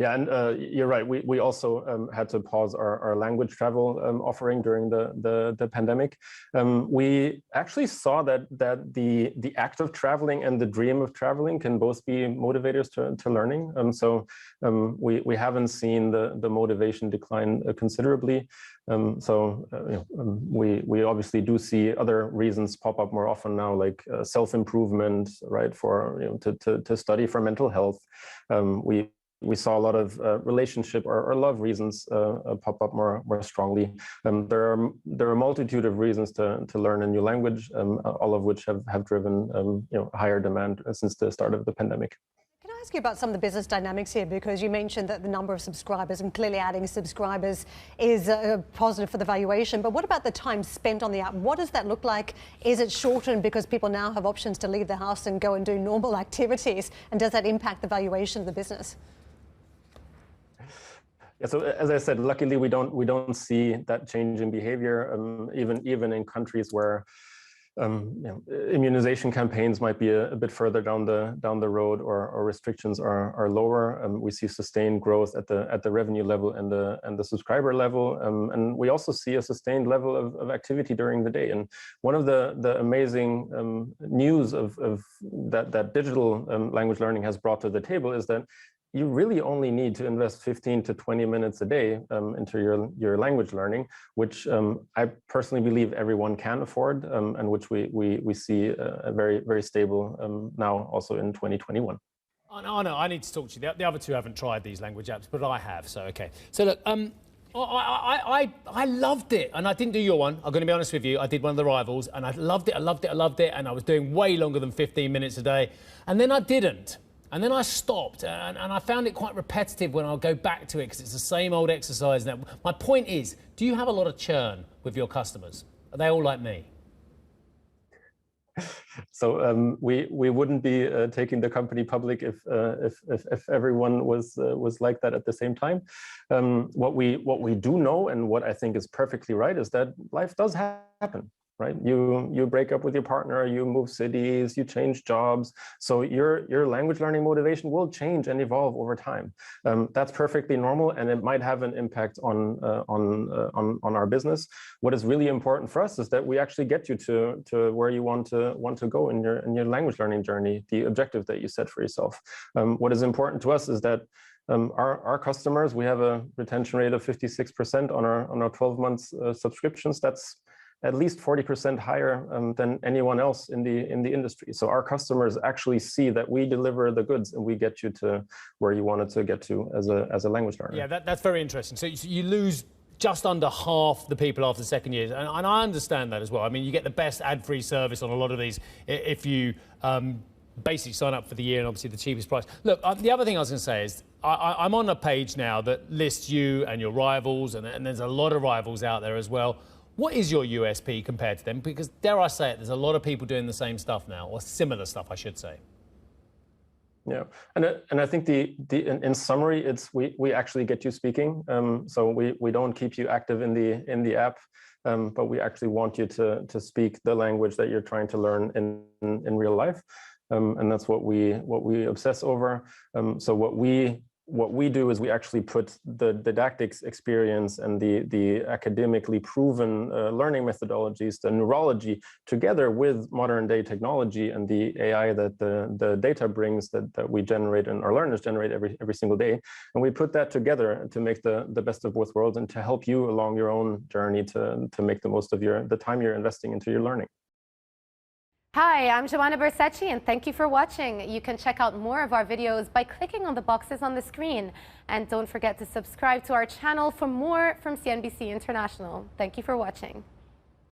Yeah, and you're right. We also had to pause our language travel offering during the pandemic. We actually saw that the act of traveling and the dream of traveling can both be motivators to learning. We haven't seen the motivation decline considerably. We obviously do see other reasons pop up more often now, like self-improvement, right? To study for mental health. We saw a lot of relationship or love reasons pop up more strongly. There are a multitude of reasons to learn a new language, all of which have driven higher demand since the start of the pandemic. Can I ask you about some of the business dynamics here? Because you mentioned that the number of subscribers, and clearly adding subscribers is positive for the valuation. But what about the time spent on the app? What does that look like? Is it shortened because people now have options to leave the house and go and do normal activities? And does that impact the valuation of the business? Yeah, so as I said, luckily we don't see that change in behavior, even in countries where immunization campaigns might be a bit further down the road, or restrictions are lower. We see sustained growth at the revenue level and the subscriber level, and we also see a sustained level of activity during the day. And one of the amazing news of that digital language learning has brought to the table is that you really only need to invest 15 to 20 minutes a day into your language learning, which I personally believe everyone can afford, and which we see a very, very stable now also in 2021. Arne, I need to talk to you. The other two haven't tried these language apps, but I have, so okay. So look, I loved it, and I didn't do your one. I'm going to be honest with you. I did one of the rivals, and I loved it, and I was doing way longer than 15 minutes a day, and then I didn't. And then I stopped, and I found it quite repetitive when I'll go back to it because it's the same old exercise now. My point is, do you have a lot of churn with your customers? Are they all like me? So we wouldn't be taking the company public if everyone was like that at the same time. What we do know, and what I think is perfectly right, is that life does happen. Right? You break up with your partner, you move cities, you change jobs. So your language learning motivation will change and evolve over time. That's perfectly normal, and it might have an impact on our business. What is really important for us is that we actually get you to where you want to go in your language learning journey, the objective that you set for yourself. What is important to us is that our customers, we have a retention rate of 56% on our 12 months subscriptions. That's at least 40% higher than anyone else in the industry. So our customers actually see that we deliver the goods and we get you to where you wanted to get to as a language learner. Yeah, that's very interesting. So you lose just under half the people after the second year, and I understand that as well. I mean, you get the best ad-free service on a lot of these if you basically sign up for the year, and obviously the cheapest price. Look, the other thing I was going to say is I'm on a page now that lists you and your rivals, and there's a lot of rivals out there as well. What is your USP compared to them? Because, dare I say it, there's a lot of people doing the same stuff now, or similar stuff, I should say. Yeah, and I think in summary, it's we actually get you speaking. So we don't keep you active in the app, but we actually want you to speak the language that you're trying to learn in real life, and that's what we obsess over. So what we do is we actually put the didactics experience and the academically proven learning methodologies, the neurology, together with modern day technology and the AI that the data brings that we generate and our learners generate every single day. And we put that together to make the best of both worlds and to help you along your own journey to make the most of the time you're investing into your learning. Hi, I'm Joanna Bersecci, and thank you for watching. You can check out more of our videos by clicking on the boxes on the screen. And don't forget to subscribe to our channel for more from CNBC International. Thank you for watching.